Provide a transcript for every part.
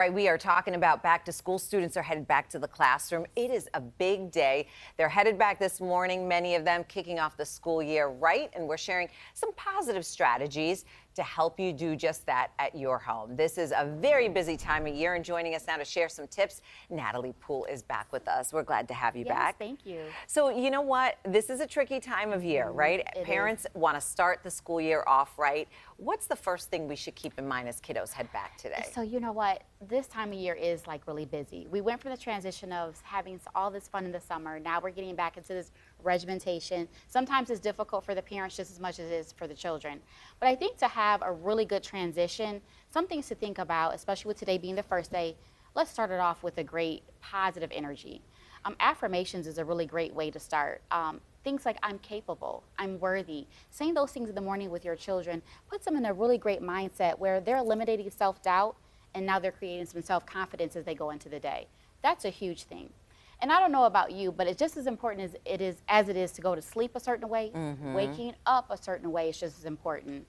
Right, we are talking about back to school. Students are headed back to the classroom. It is a big day. They're headed back this morning, many of them kicking off the school year right. And we're sharing some positive strategies to help you do just that at your home. This is a very busy time of year, and joining us now to share some tips, Natalie Poole is back with us. We're glad to have you back. Thank you. So you know what? This is a tricky time of year, right? Parents want to start the school year off right. What's the first thing we should keep in mind as kiddos head back today? So you know what? This time of year is like really busy. We went from the transition of having all this fun in the summer. Now we're getting back into this regimentation. Sometimes it's difficult for the parents just as much as it is for the children. But I think to have a really good transition, some things to think about, especially with today being the first day, let's start it off with a great positive energy. Affirmations is a really great way to start. Things like I'm capable, I'm worthy. Saying those things in the morning with your children puts them in a really great mindset where they're eliminating self-doubt and now they're creating some self-confidence as they go into the day. That's a huge thing. And I don't know about you, but it's just as important as it is to go to sleep a certain way. Waking up a certain way is just as important.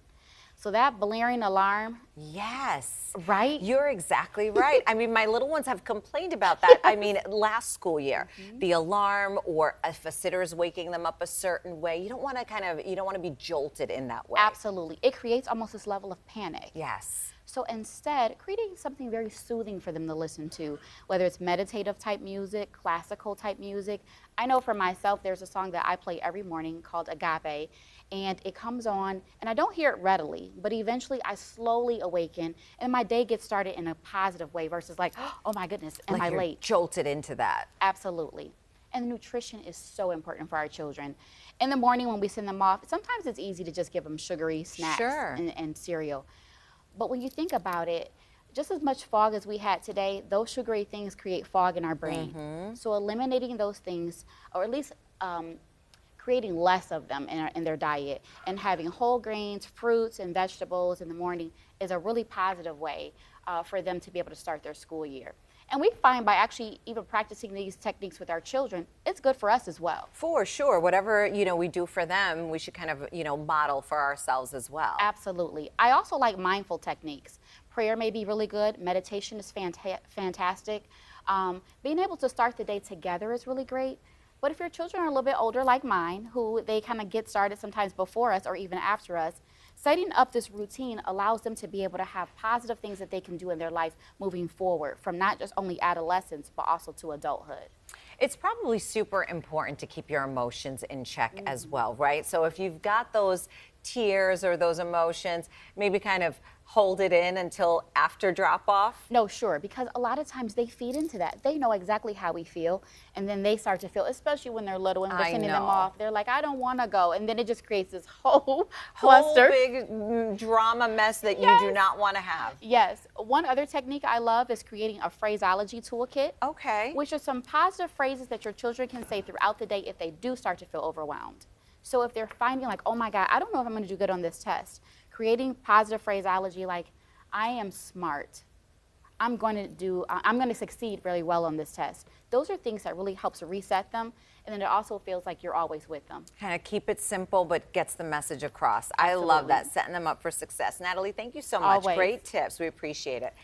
So that blaring alarm. Yes. Right? You're exactly right. I mean, my little ones have complained about that. I mean, last school year, the alarm, or if a sitter is waking them up a certain way, you don't want to be jolted in that way. Absolutely. It creates almost this level of panic. Yes. So instead, creating something very soothing for them to listen to, whether it's meditative type music, classical type music. I know for myself, there's a song that I play every morning called Agape, and it comes on, and I don't hear it readily, but eventually I slowly awaken, and my day gets started in a positive way versus like, oh my goodness, am I late? Jolted into that. Absolutely. And nutrition is so important for our children. In the morning when we send them off, sometimes it's easy to just give them sugary snacks and cereal. But when you think about it, just as much fog as we had today, those sugary things create fog in our brain. So eliminating those things, or at least creating less of them in their diet, and having whole grains, fruits, and vegetables in the morning is a really positive way for them to be able to start their school year. And we find by actually even practicing these techniques with our children, it's good for us as well. For sure. Whatever, we do for them, we should kind of, model for ourselves as well. Absolutely. I also like mindful techniques. Prayer may be really good. Meditation is fantastic. Being able to start the day together is really great. But if your children are a little bit older like mine, who they kind of get started sometimes before us or even after us, setting up this routine allows them to be able to have positive things that they can do in their life moving forward, from not just only adolescence, but also to adulthood. It's probably super important to keep your emotions in check as well, right? So if you've got those tears or those emotions, maybe kind of hold it in until after drop off? No, sure, because a lot of times they feed into that. They know exactly how we feel, and then they start to feel, especially when they're little and we're sending them off, they're like, I don't want to go, and then it just creates this whole cluster. Big drama mess that you do not want to have. Yes. One other technique I love is creating a phraseology toolkit. Okay. Which are some positive phrases that your children can say throughout the day if they do start to feel overwhelmed. So if they're finding like, oh my God, I don't know if I'm going to do good on this test, creating positive phraseology like, I am smart. I'm going to succeed really well on this test. Those are things that really helps reset them. And then it also feels like you're always with them. Kind of keep it simple, but gets the message across. Absolutely. I love that, setting them up for success. Natalie, thank you so much. Always. Great tips. We appreciate it.